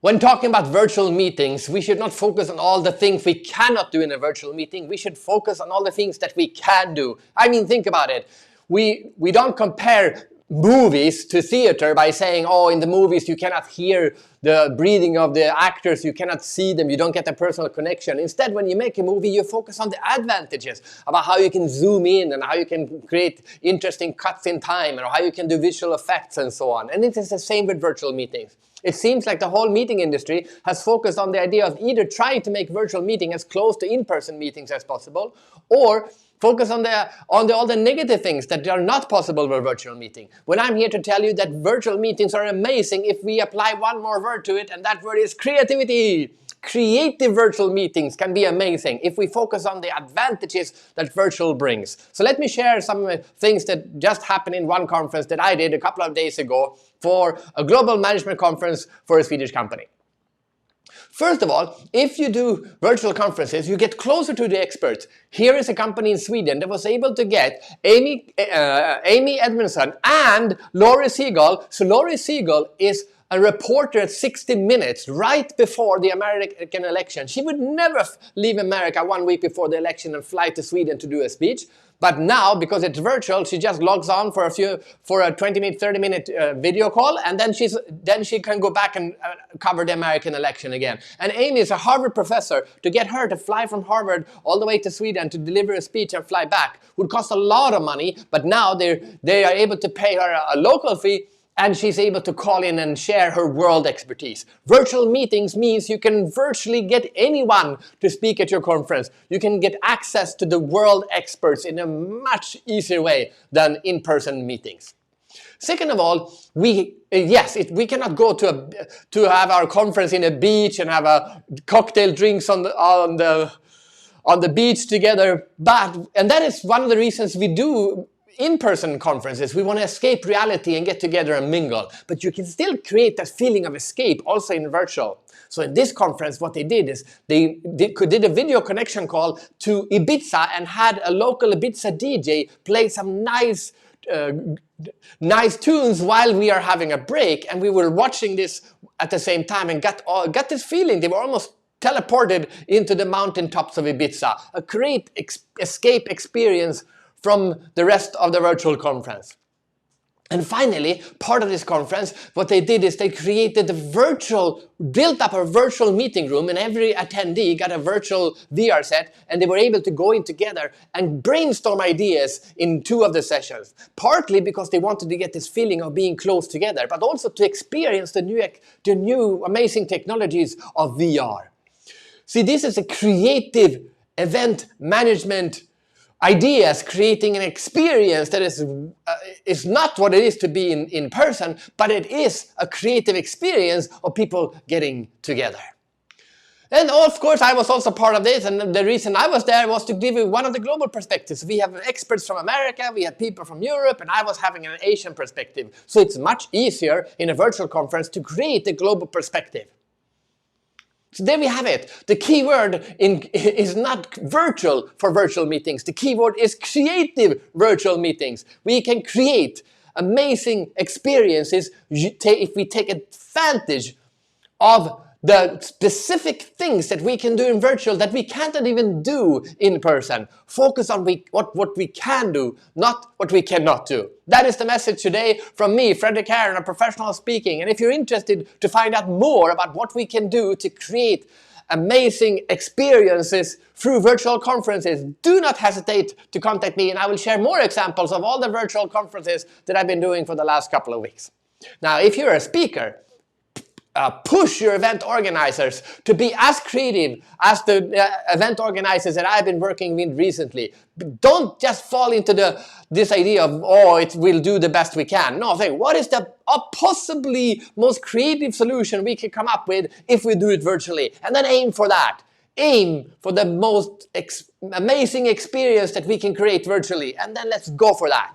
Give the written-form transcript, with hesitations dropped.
When talking about virtual meetings, we should not focus on all the things we cannot do in a virtual meeting. We should focus on all the things that we can do. I mean, think about it. We don't compare movies to theater by saying, oh, in the movies you cannot hear the breathing of the actors, you cannot see them, you don't get a personal connection. Instead, when you make a movie, you focus on the advantages about how you can zoom in and how you can create interesting cuts in time and how you can do visual effects and so on. And it is the same with virtual meetings. It seems like the whole meeting industry has focused on the idea of either trying to make virtual meeting as close to in-person meetings as possible, or focus on all the negative things that are not possible with virtual meeting. When I'm here to tell you that virtual meetings are amazing if we apply one more word to it, and that word is creativity. Creative virtual meetings can be amazing if we focus on the advantages that virtual brings. So let me share some things that just happened in one conference that I did a couple of days ago for a global management conference for a Swedish company. First of all, if you do virtual conferences, you get closer to the experts. Here is a company in Sweden that was able to get Amy Edmondson and Laurie Segal. So Laurie Segal is a reporter at 60 Minutes right before the American election. She would never leave America 1 week before the election and fly to Sweden to do a speech. But now, because it's virtual, she just logs on for a 20-minute, 30-minute video call, and then she can go back and cover the American election again. And Amy is a Harvard professor. To get her to fly from Harvard all the way to Sweden to deliver a speech and fly back would cost a lot of money, but now they are able to pay her a local fee, and she's able to call in and share her world expertise. Virtual meetings means you can virtually get anyone to speak at your conference. You can get access to the world experts in a much easier way than in-person meetings. Second of all, we cannot go to have our conference in a beach and have a cocktail drinks on the beach together, and that is one of the reasons we do in-person conferences. We want to escape reality and get together and mingle. But you can still create that feeling of escape also in virtual. So in this conference, what they did is they did a video connection call to Ibiza and had a local Ibiza DJ play some nice tunes while we are having a break. And we were watching this at the same time and got this feeling. They were almost teleported into the mountaintops of Ibiza. A great escape experience from the rest of the virtual conference. And finally, part of this conference, what they did is they created built up a virtual meeting room, and every attendee got a virtual VR set, and they were able to go in together and brainstorm ideas in 2 of the sessions. Partly because they wanted to get this feeling of being close together, but also to experience the new amazing technologies of VR. See, this is a creative event management ideas, creating an experience that is not what it is to be in person, but it is a creative experience of people getting together. And of course, I was also part of this, and the reason I was there was to give you one of the global perspectives. We have experts from America, we have people from Europe, and I was having an Asian perspective. So it's much easier in a virtual conference to create a global perspective. So there we have it. The key word is not virtual for virtual meetings. The key word is creative virtual meetings. We can create amazing experiences if we take advantage of the specific things that we can do in virtual that we can't even do in person. Focus on what we can do, not what we cannot do. That is the message today from me, Fredrik Herren, a professional speaking. And if you're interested to find out more about what we can do to create amazing experiences through virtual conferences, do not hesitate to contact me, and I will share more examples of all the virtual conferences that I've been doing for the last couple of weeks. Now, if you're a speaker, push your event organizers to be as creative as the event organizers that I've been working with recently. Don't just fall into this idea of, we'll do the best we can. No, think, what is the possibly most creative solution we can come up with if we do it virtually? And then aim for that. Aim for the most amazing experience that we can create virtually. And then let's go for that.